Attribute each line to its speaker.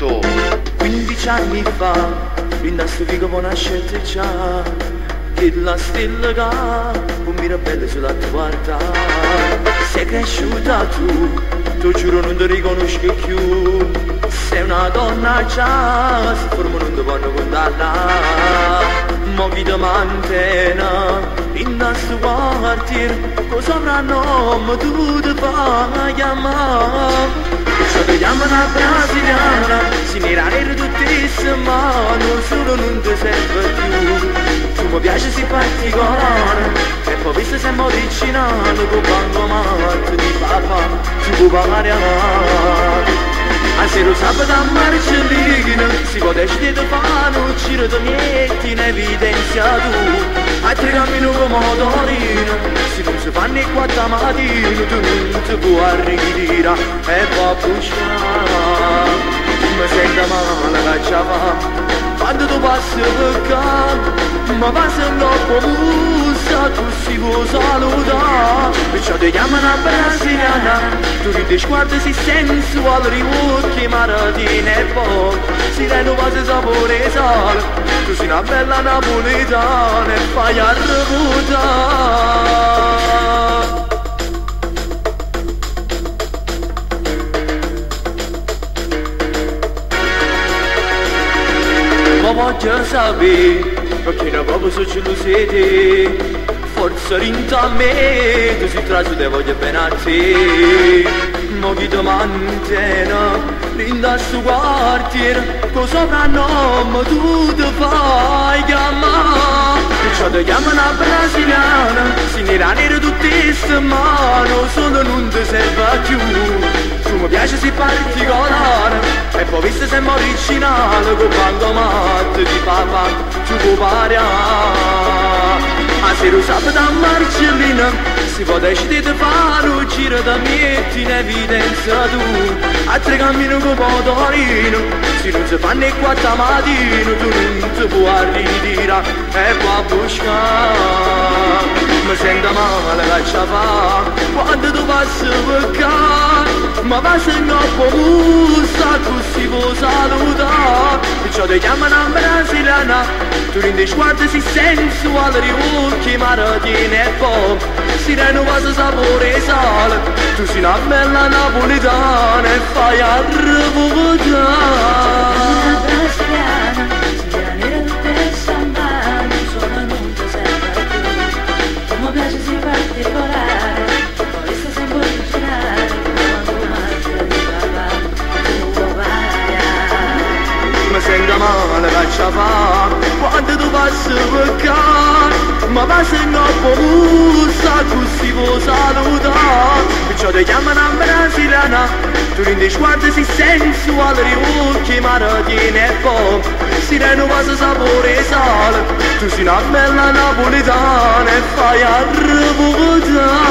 Speaker 1: tutto.
Speaker 2: 15 anni fa, in da sto figo buona scelta già, che la stella che un mirabelle sulla tua guarda. Sei cresciuta tu giuro non ti riconosco più. Sei una donna già, si forma non ti vanno condannare. Ma chi ti mantiene in questo quartiere, cosa avranno tu ti fai chiamare? Se ti chiamano brasiliana, si nera nera tuttissima, non solo non ti serve più. Tu mi piaci si particolare, e poi visto siamo vicinato, con bancomat di papà, tu puoi pagare. A se lo sabato a Marcellino si può decidere di fare un giro di metti in evidenza tu. A 3 cammino come motorino, se non si fanno i 4 mattino, tu non ti puoi arrivare e poi bruciare. Mi sento male che ci fa, quando tu passi per qua, ma passa un po' musa, tu si può salutare. Perciò ti chiamano a brasiliana, tu ridi sguardo si sensuale, rivucchi maratina e poi si renovase sapore e sale. Tu sei una bella napoletana e fai a reputare. Ma voglio sapere perché non proprio se ce lo siete. Forza rinta a me, tu si trasu te voglio bene a te. Ma chi ti mantiene rinda sto quartiere, cosa avranno tu ti fai chiamare? Perciò ti chiamano a brasiliana, si nera nera tuttissima, non solo non ti serve più. Tu mi piaci si particolare, e poi visto siamo originale, con bancomat di papà, tu puoi pariare. A se lo sabato a Marcellina, si può decidere di fare un giro da metti in evidenza tu. A 3 cammino con motorino, se non si fanno i 4 mattino, tu non ti puoi arrivare e poi buscare. Mi sento male che ci fa, quando tu passi per qua, ma passa un po' musa, tu si può salutare. Perciò ti chiamano a brasiliana, tu rindi sguardo si sensuale, rivucchi maratina e poi si renovase sapore e sale. Tu sei una bella napoletana e fai a reputare.
Speaker 3: Una brasiliana, si nera nera tutt'essa ma non solo non ti serve più. Tu mi piaci si particolare, poi visto sempre originale, quando manca di papà, tu puoi pagare.
Speaker 2: Mi sento male che ci fa, quando tu passi per qua, ma passa un po' musa, tu si può salutare. Perciò ti chiamano a brasiliana, tu rindi sguardo si sensuale, rivucchi maratina e poi si renovase sapore e sale. Tu sei una bella napoletana e fai a reputare.